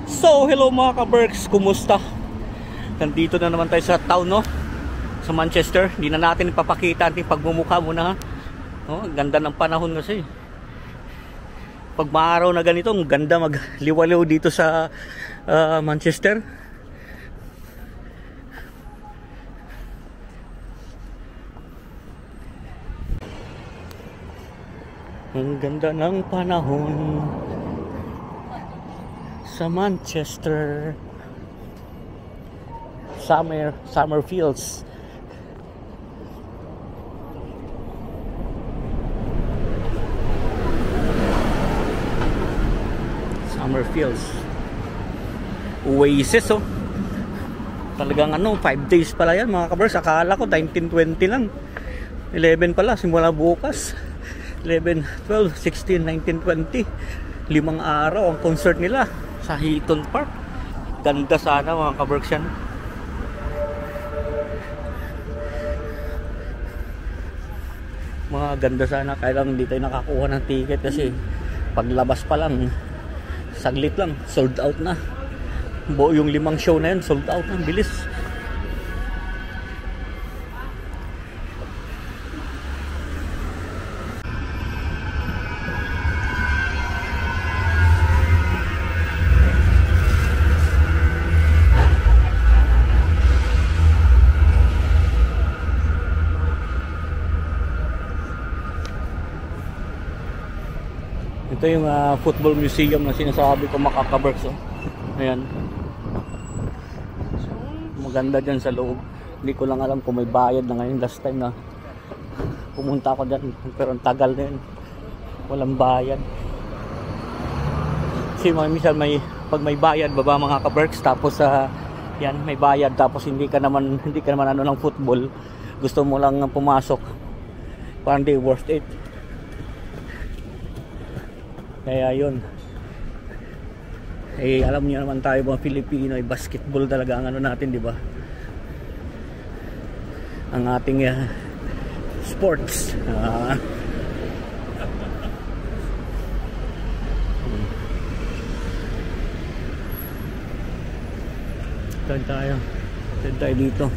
So, hello mga ka-Berks, kumusta? Nandito na naman tayo sa town, no? Sa Manchester. Hindi na natin ipapakita ating pagmumukha muna, ha? Oh, ganda ng panahon kasi. Pag maaraw na ganito, ang ganda magliwaliw dito sa Manchester. Ang ganda ng panahon sa Manchester. Summer feels. Summer feels. Oasis, oh. Talagang 5 days pala yan mga ka-Berks. Akala ko 19-20 lang. 11 pala simula bukas. 11, 12, 16, 19, 20. 5 araw ang concert nila sa Heaton Park. Ganda sana mga ka-Berks yan. Mga ganda sana, kaya lang hindi tayo nakakuha ng ticket kasi paglabas pa lang, saglit lang, sold out na. Buo yung 5 show na yun, sold out na, bilis. Ito yung football museum na sinasabi ko mga ka-Berks, oh. Ayan. Maganda dyan sa loob. Hindi ko lang alam kung may bayad na ngayon. Last time na pumunta ako dyan, pero ang tagal na yun. Walang bayad. Kasi minsan pag may bayad baba mga ka-Berks, tapos yan may bayad tapos hindi ka naman ano ng football, gusto mo lang pumasok, parang di worth it. Kaya yun, alam niyo naman tayo mga Pilipino, basketball talaga ang ano natin, di ba? Ang ating sports. Tayo dito.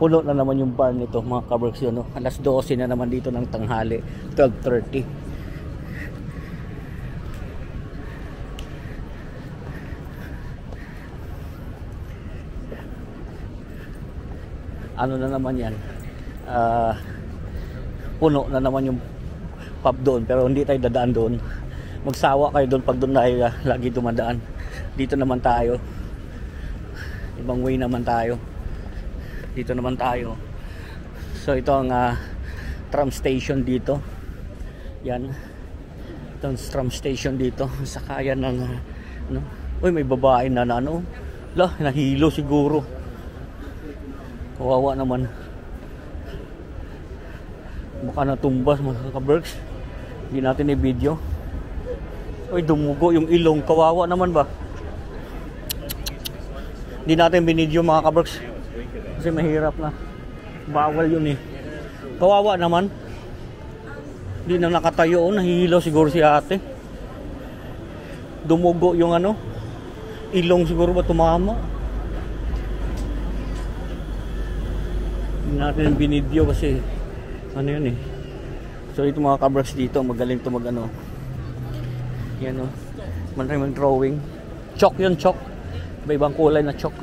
Puno na naman yung bar nito mga ka-Berks yun, no? Alas 12 na naman dito ng tanghali, 12:30. Ano na naman yan, puno na naman yung pub doon, pero hindi tayo dadaan doon. Magsawa kayo doon pag doon tayo lagi dumadaan. Dito naman tayo, ibang way naman tayo. Dito naman tayo. So ito ang tram station dito. Yan. Ito ang tram station dito. Sakayan ng uy, may babae na nahilo siguro. Kawawa naman. Baka natumbas mga ka-Berks. Hindi natin i-video. Uy, dumugo yung ilong. Kawawa naman ba? Hindi natin binidyo mga ka-Berks kasi mahirap na, bawal yun eh. Kawawa naman, hindi na nakatayo, nahihilo siguro si ate. Dumugo yung ilong siguro ba tumama. Hindi natin binidyo kasi yun eh. So ito mga ka-Berks dito, magaling to yan o, maraming drawing. Chalk yun, chalk, iba-ibang kulay na chalk.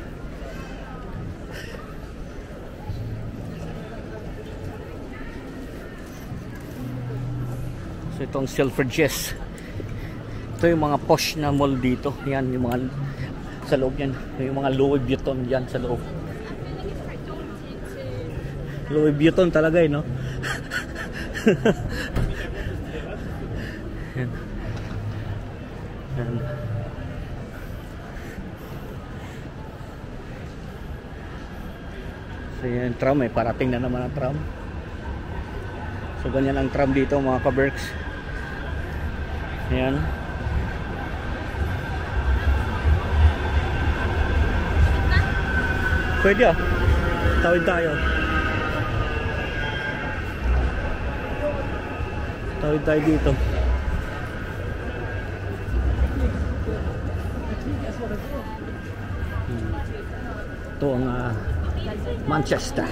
So itong Selfridges. Ito yung mga posh na mall dito. Yan yung mga sa loob yan. Yung mga Louis Vuitton yan sa loob. Louis Vuitton talaga no? Yan. Yan. So yan tram, parating na naman ang tram. So ganyan ang tram dito mga ka-Berks. Ayan. Pwede tawid tayo. Tawid tayo dito. Ito ang Manchester.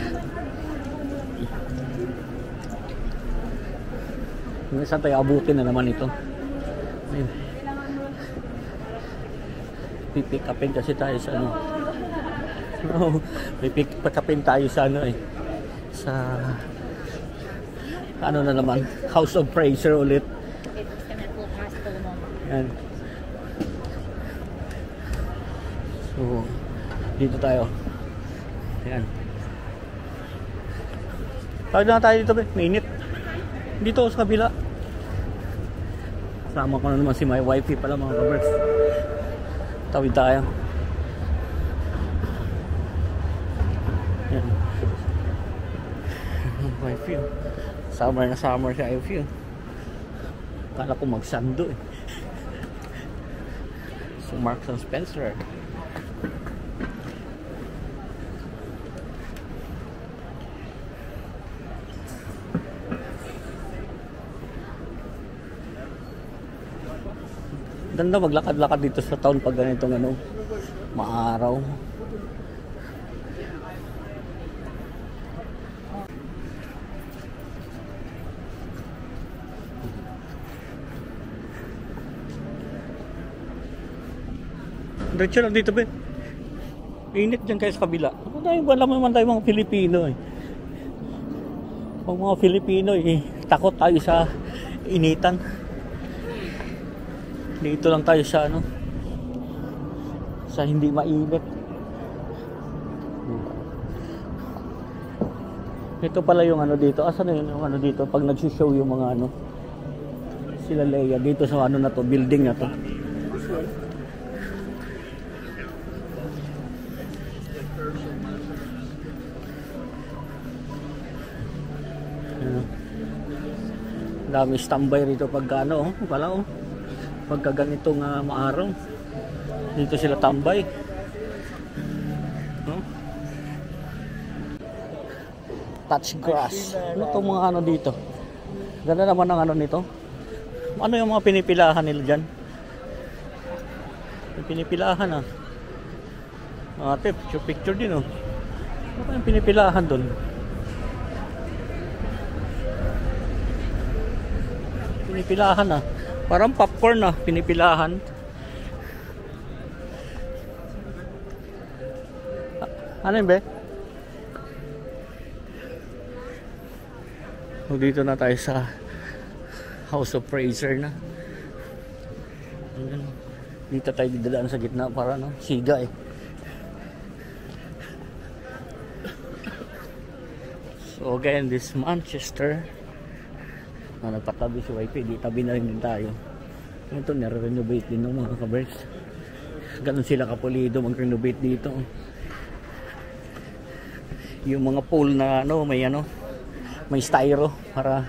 Minsan tayo abutin na naman ito. Ayun. Pipick upin kasi tayo sa ano. No, pipick upin tayo sa ano eh. Sa ano na naman, House of Fraser ulit. Yan. So, dito tayo. Yan. Tawag na tayo dito, mainit. Dito sa kabila. Sama ko na naman si my wifey pala mga kabers. Tawid tayo. Yan. Wifey. Summer na summer si wifey. Kala ko magsando eh. So Marks and Spencer. Ganda maglakad-lakad dito sa town pag ganitong ano, maaraw. Diretso lang dito, be. Init dyan kayo sa kabila. Alam naman tayo mga Pilipino eh. Pag mga Pilipino eh, takot tayo sa initan. Dito lang tayo sa ano, sa hindi mainit. Ito pala yung ano dito. Asan na yung ano dito? Pag nag-show yung mga ano, sila Leia dito sa ano na to, building na to. Dami standby rito pagka ano, pala oh. Pagka ganitong maaraw. Dito sila tambay. No? Touch grass. Ano itong mga ano dito? Ganda naman ang ano nito. Ano yung mga pinipilahan nila dyan? Yung pinipilahan ate, picture din oh. Ano pa yung pinipilahan doon? Pinipilahan parang popcorn pinipilahan. Ano yun be? So, dito na tayo sa House of Fraser na. Dito tayo didadaan sa gitna para siga eh. So again, this Manchester. Nagpatabi si wifi, di tabi na rin din tayo. Ito, nare-renovate din ng mga kabers. Ganun sila kapulido mag-renovate dito. Yung mga pole na may styro para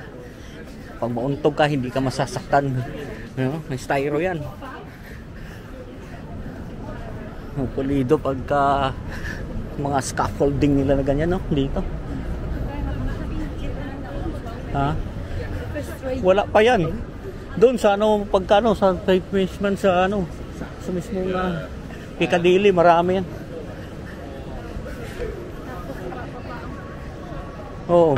pag mauntog ka hindi ka masasaktan. May styro yan. Pulido pagka mga scaffolding nila na ganyan dito. Wala pa yan. Doon sa pagkano sa basement sa sa mismong Piccadilly, marami yan. Oo.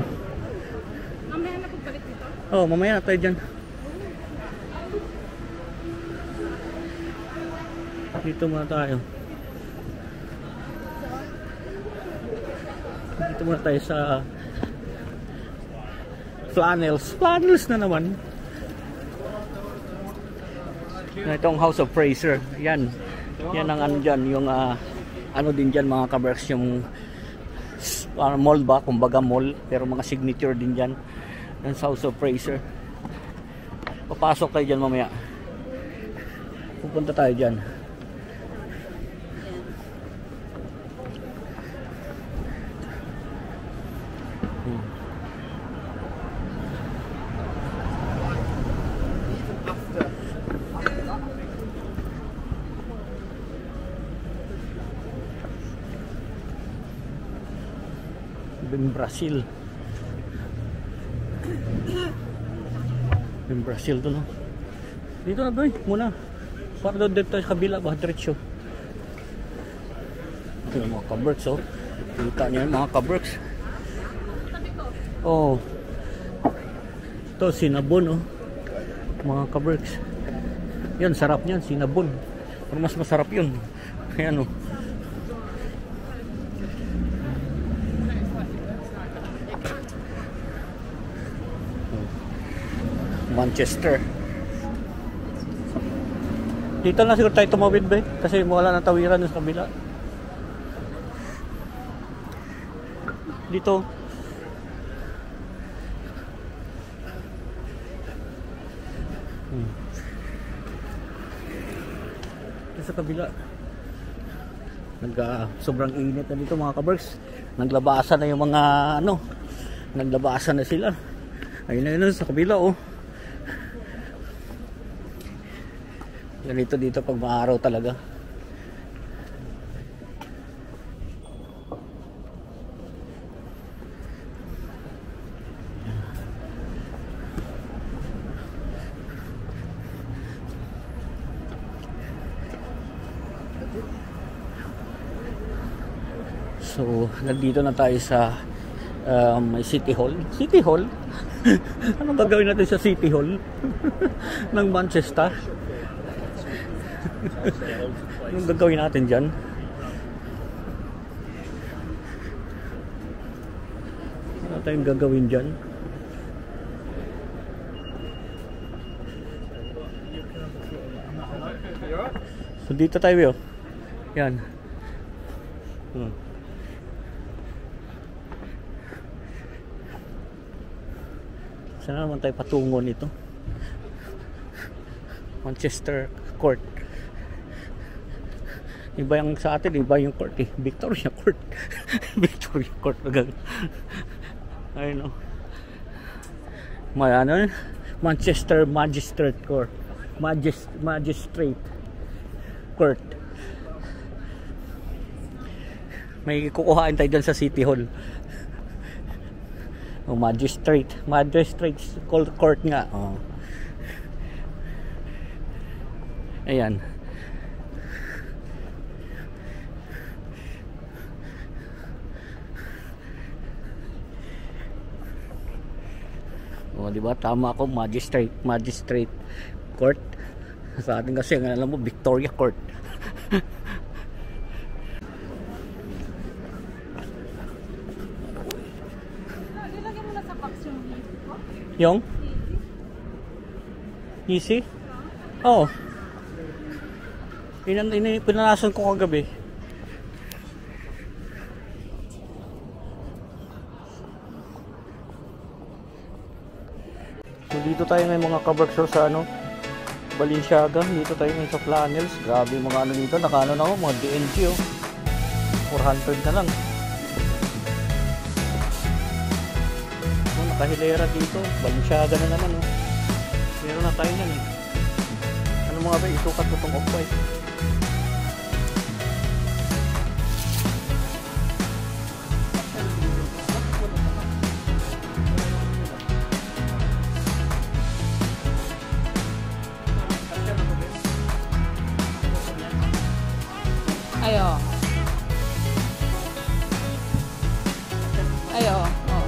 Mamaya na pagbalik dito? Oo, mamaya na tayo dyan. Dito muna tayo. Dito muna tayo sa Flannels na naman. Itong House of Fraser. Yan ang ano dyan. Yung ano din dyan mga kabers. Yung mall ba? Kumbaga mall. Pero mga signature din dyan. Yung House of Fraser. Papasok tayo dyan mamaya. Pupunta tayo dyan. Brazil. Yung Brazil to Dito na doy muna. Para doon dito sa kabila ba diretso. Yung mga kaberks, oh. Kita niyo yung mga kaberks. Oh. Ito, sinabon, oh. Mga kaberks. Yan, sarap niyan, sinabon. Pero mas masarap yun. Ayan, oh. Manchester. Dito na siguro tayo tumawid ba? Kasi wala nang tawiran sa kabila. Dito. Dito sa kabila. Sobrang init na dito mga kaberks. Naglabasan na yung mga ano. Naglabasan na sila. Ayun na yun sa kabila, oh. Ganito dito pag maaraw talaga. So, nandito na tayo sa City Hall. City Hall? Anong gagawin natin sa City Hall? ng Manchester? Anong gagawin natin dyan? Ano tayong gagawin dyan? So dito tayo, yan. Saan naman tayo patungo nito? Manchester Court. Iba yung sa atin, iba yung court eh. Victoria Court. Victoria Court. Ayun o. May ano? Manchester Magistrate Court. Magistrate Court. May kukuhain tayo dyan sa City Hall. O, Magistrate Court nga. O. Ayan. O, di ba? Tama ako, Magistrate Court. Sa atin kasi, alam mo, Victoria Court. Ilagay mo na sa box yung easy ko. Yung? Easy? Oo. Pinanasan ko kagabi. So dito tayo ngayon mga kaberks sa ano, Balenciaga. Dito tayo ngayon sa flannels. Grabe yung mga ano dito. Nakano na ako, mga DNG oh. 400 na lang. So, nakahilera dito. Balenciaga na naman oh. Meron na tayo yan eh. Ano mga ba, isukat ko itong off-white. Ayo. Ayo. Oh.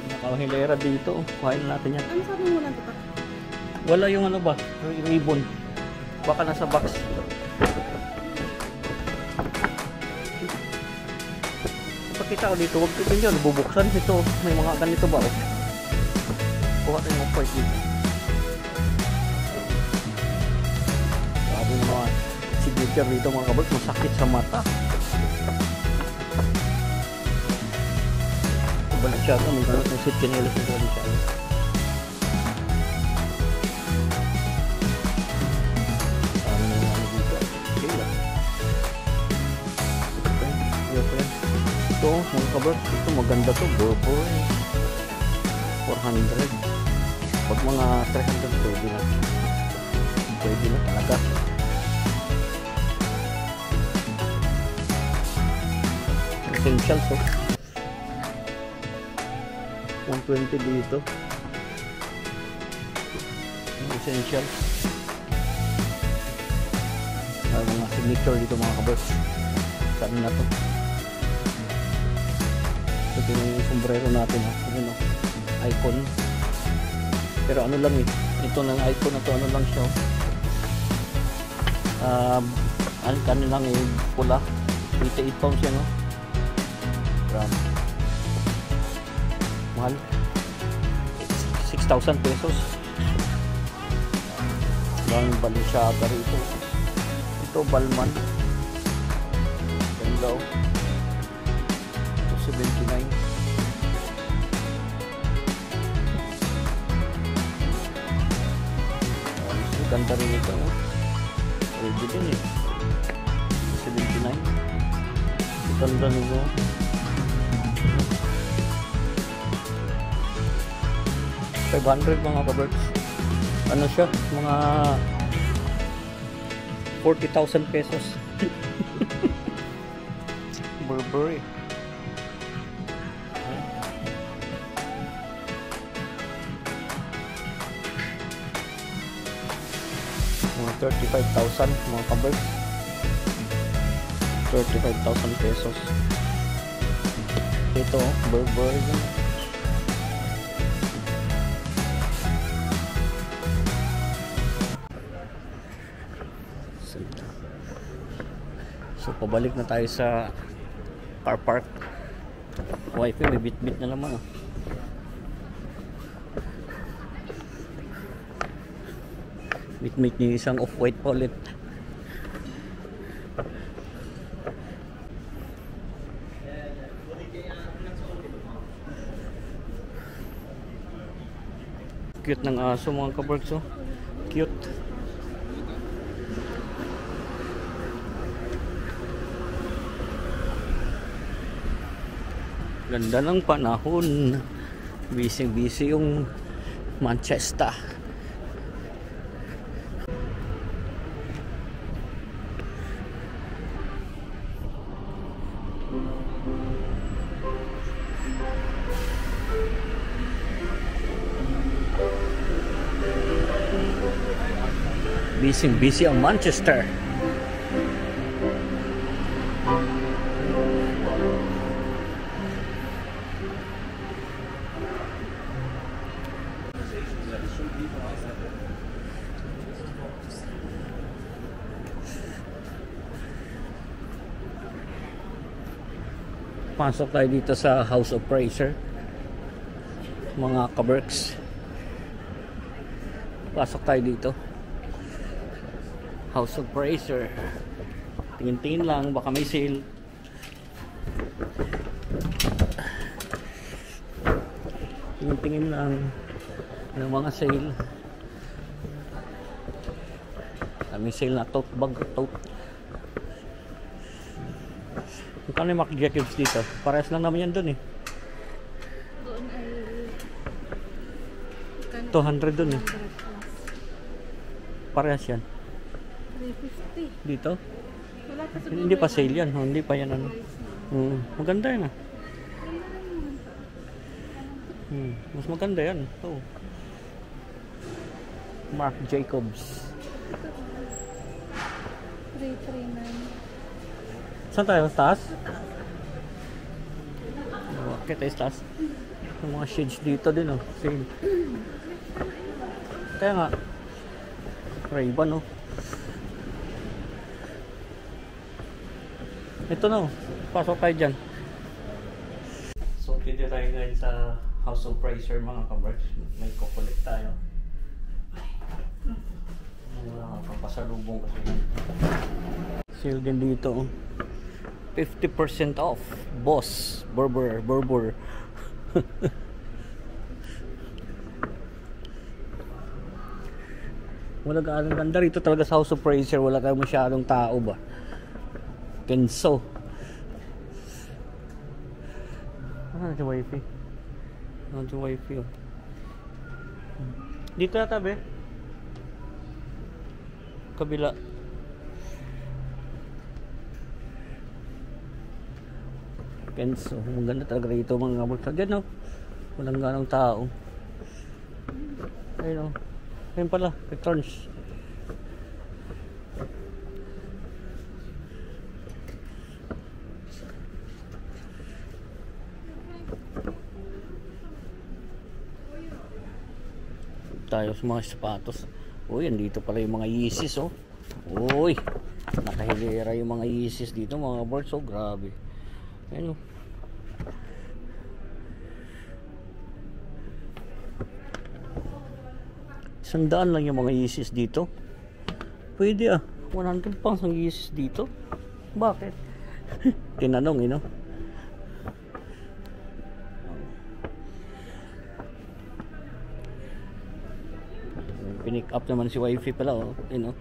Dito nakahilera dito, kuhain natin yan. Ano sabi mo lang ito? Wala yung ano ba, ribbon, baka nasa box. Ipakita ko dito, huwag ito yun, bubuksan ito, may mga ganito ba oh. Kuha tayo yung part dito. Sabi yung mga signature dito mga kabag, masakit sa mata. Balenciaga, may ganot ng suit chinelas ng Balenciaga. Parang na yung ano dito. Okay lang. Ito. mga kabarks, ito maganda to, Burberry. 400. Pag mga 300, pwede na. Pwede na talaga. Essentials, oh. 120 dito. Essentials. Mga signature dito mga kabarks. Saan na to? Ito yung sombrero natin, oh. Ano, icon. Pero ano lang eh. Ito lang icon na to. Ano lang siya, oh. Ano lang eh. Pula. 28 pounds yan, oh. Grabe. Mahal. 6,000 pesos. Maraming Balenciaga rito. Ito Balmain. Ganda, oh. Ito 79. Ganda rin ito, oh. Pwede din eh. 79. Ganda nito. $500 mga kabarks. Ano siya? Mga 40,000 pesos. Burberry. Mga 35,000 mga kabarks. 35,000 pesos. Ito, Burberry. So pabalik na tayo sa car park. Wifi may bit-bit na naman, oh. Bit-bit niyo isang off-white pa ulit. Cute ng aso mga kabarks, oh. Cute. Ganda ng panahon. Busy yung Manchester. Busy ang Manchester. Pasok tayo dito sa House of Fraser mga kabarks. Pasok tayo dito House of Fraser. Tingin-tingin lang, baka may sale. Tingin-tingin lang ng mga sale. May sale na tote bag, tote. Kano yung Marc Jacobs dito? Parehas lang naman yan dun eh. Doon ay 200 dun eh. Parehas yan. 350. Dito? Wala pa siguro. Hindi pa sale yan. Hindi pa yan ano. Maganda yan ah. Mas maganda yan. Ito. Marc Jacobs. 339. Saan tayo? Taas? Okay, tayo taas. Yung mga shades dito din, oh. Sale. Kaya nga, Ray-Ban, oh. Ito na, oh. Pasok tayo dyan. So, dito tayo ngayon sa House of Fraser, mga kabarks. May kukulit tayo. Mga papasalubong kasi. Sale din dito, oh. 50% off. Boss. Burber. Wala ka ganda rito talaga sa House of Fraser. Wala ka masyadong tao ba? Kenso. Ah, si wifi. Ah, si wifi oh. Dito yata be. Kabila. Kenzo, maganda talaga rito mga bulsa. Diyan oh. Walang ganong tao. Ayun oh. Ayun pala, returns. Tayo sa mga sapatos. Uy, andito pala yung mga Yeezys oh. Uy, nakahilera yung mga Yeezys dito mga birds oh, grabe. Ayun oh. $100 lang yung mga Yeezys dito. Pwede ah, 100 pounds ang Yeezys dito. Bakit? Tinanong you know. Pinick up naman si wifi pala oh, you know.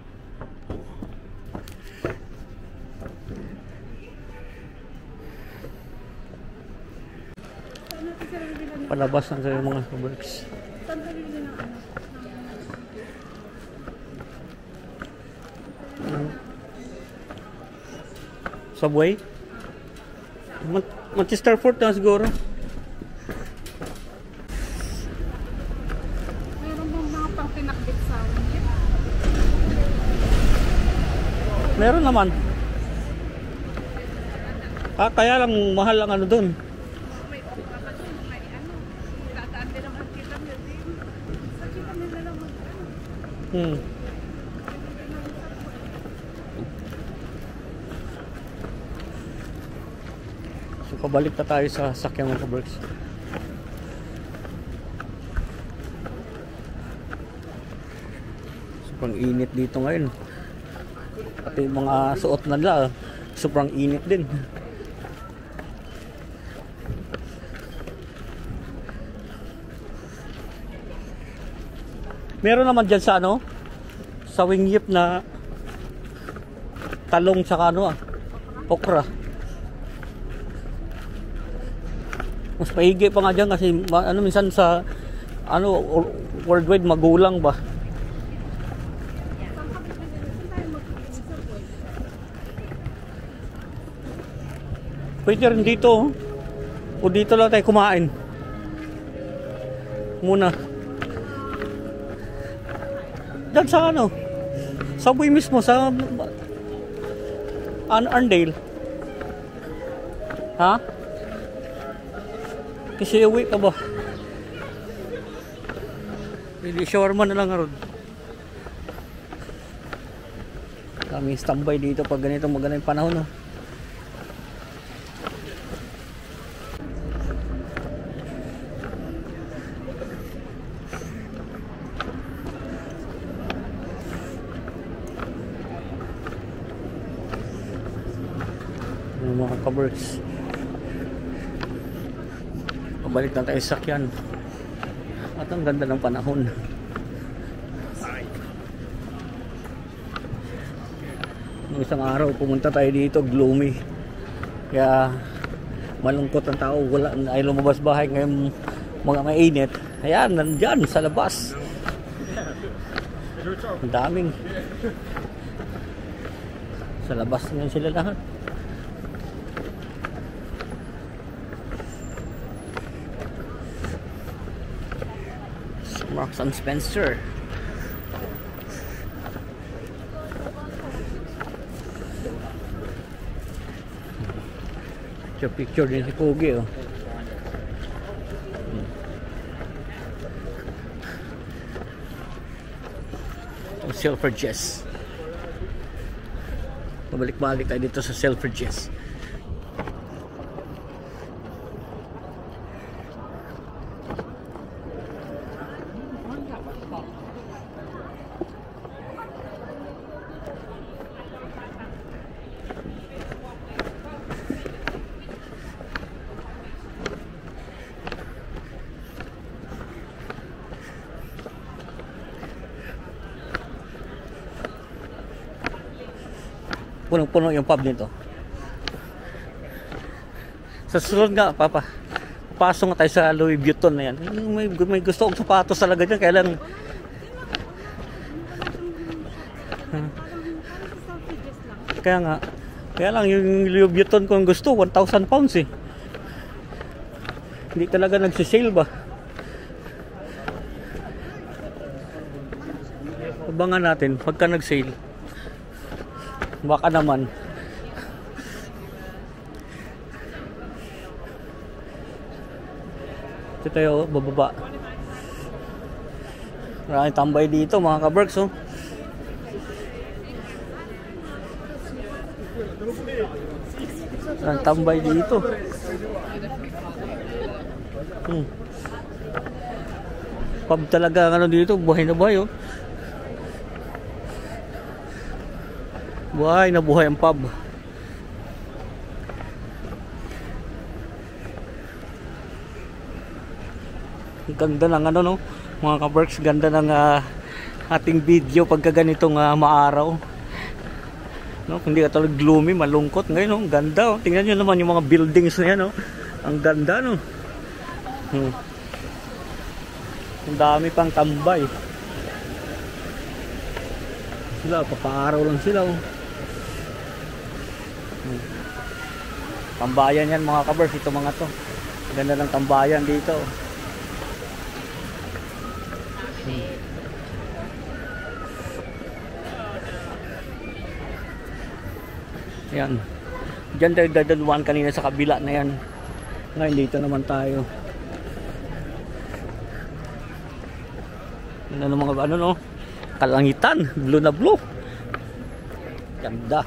Saan natin sila bibili ng... Palabas lang sa mga works. Saan tayo bibili ng ano? Subway? Manchester Fort na siguro. Meron bang mga pang pinakbit sa akin? Meron naman. Ah, kaya lang mahal ang ano doon. May okra ka doon, may ano. Tataan din naman kita nyo din. Sa kita nila naman ano. So pabalik na tayo sa sakyan mga kabricks. Sobrang init dito ngayon. Pati yung mga suot na nila, sobrang init din. Meron naman dyan sa ano, sa wingyip na talong sa ano okra. Mas paigi pa nga dyan kasi ano, minsan sa ano, worldwide magulang ba. Pwede rin dito o dito lang tayo kumain muna. Diyan sa ano, Subway mismo sa Arndale. Ha? Kasi uwi ka ba? Hindi, shawarma na lang ron. Kami standby dito pag ganito magandang panahon no? Mga kabricks, pabalik na tayo sa sakyan at ang ganda ng panahon. Nung isang araw pumunta tayo dito, gloomy, kaya malungkot ang tao, wala ay lumabas bahay. Ngayon mga mainit, ayan, nandyan sa labas, ang daming sa labas ngayon sila lahat. Marks and Spencer. Picture din si Pogi oh. Selfridges. Pabalik-balik tayo dito sa Selfridges. Punong-puno yung pub nito. Sa susunod nga, Papa. pasok nga tayo sa Louis Vuitton na yan. May gusto akong sapatos talaga dyan. Kaya lang, kaya lang yung Louis Vuitton ko ang gusto, 1,000 pounds eh. Hindi talaga nagsisale ba? Abangan natin pagka nag-sale. Baka naman. Ito tayo bababa. Maraming tambay dito mga ka-Berks, oh. Maraming tambay dito. Pub talaga ano dito, buhay na buhay, oh. Buhay na buhay ang pub. Ang ganda ng ano, no, mga ka-Berks, ganda ng ating video pagka ganitong maaraw, no, hindi katulad gloomy, malungkot. Ngayon, no, ganda, oh. Tingnan nyo naman yung mga buildings na yan, no. Ang ganda, no. Ang dami pang tambay. Sila, papaaraw lang sila, oh. Tambayan yan mga ka-Berks, ito mga to. Ganda ng tambayan dito. Yan. Diyan tayo dadaluan kanina sa kabila na yan. Ngayon dito naman tayo. Ano mga ano, no? Kalangitan, blue na blue. Ganda.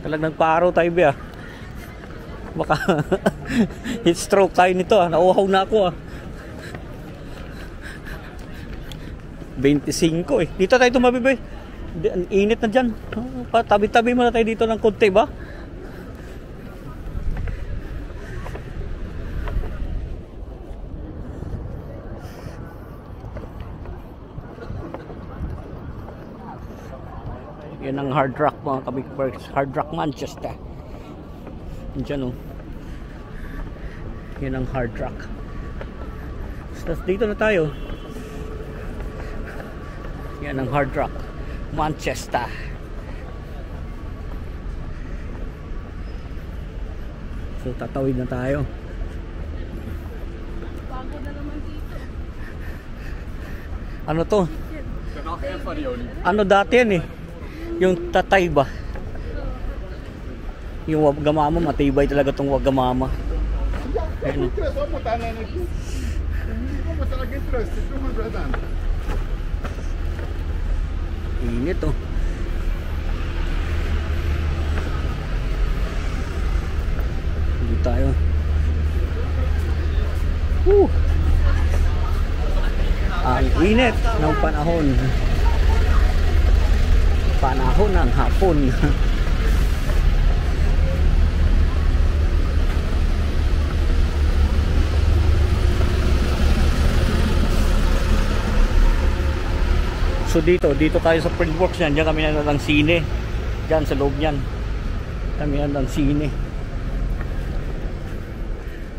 Talagang nagpaaraw tayo ba? Baka heat stroke tayo nito, ah. Nauhaw na ako, ah. 25 eh. Dito tayo tumabi ba? Ang init na dyan. Tabi-tabi muna tayo dito ng konti ba? Yan ang Hard Rock mga ka-Berks. Hard Rock Manchester. Diyan, oh. Yan ang Hard Rock. Tapos dito na tayo. Yan ang Hard Rock Manchester. So tatawid na tayo. Bago na naman dito. Ano to? Ano dati yan eh? Yung Tatay ba? Yung Wagamama, matibay talaga tong Wagamama. Ayun. Init, oh. Hindi tayo. Ang init ng panahon. Panahon ng hapon. So dito tayo sa Printworks yan. Diyan kami nanonood ng sine. Diyan sa loob niyan. Kami nanonood ng sine.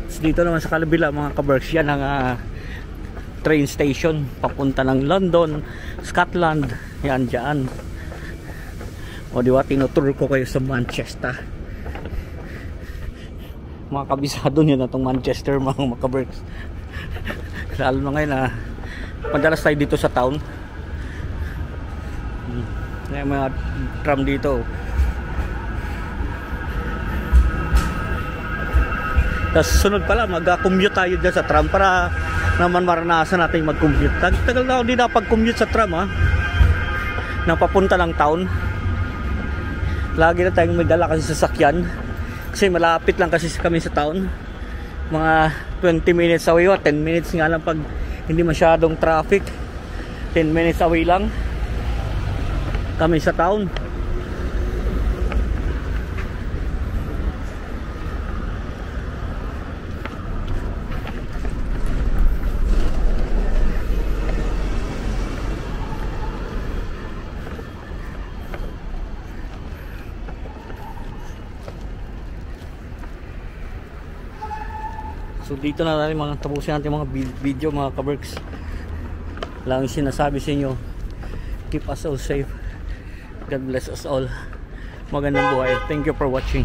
So dito naman sa kalabila mga ka-Berks, yan ang train station papunta ng London, Scotland. Yan dyan. O diba, tinutur ko kayo sa Manchester. Mga kabisado nyo na itong Manchester mga ka-Berks. Lalo na ngayon madalas tayo dito sa town. May mga tram dito. Tapos sunod pala, mag-commute tayo dyan sa tram para naman maranasan natin mag-commute. Tagal na ako hindi napag-commute sa tram, ha, na papunta ng town. Lagi na tayong may dala kasi sasakyan. Kasi malapit lang kasi kami sa town. Mga 20 minutes away, 10 minutes nga lang pag hindi masyadong traffic. 10 minutes away lang kami sa town. So dito na natin mga tapusin natin mga video mga kaberks. Lang sinasabi sa inyo, keep us all safe. God bless us all. Magandang buhay. Thank you for watching.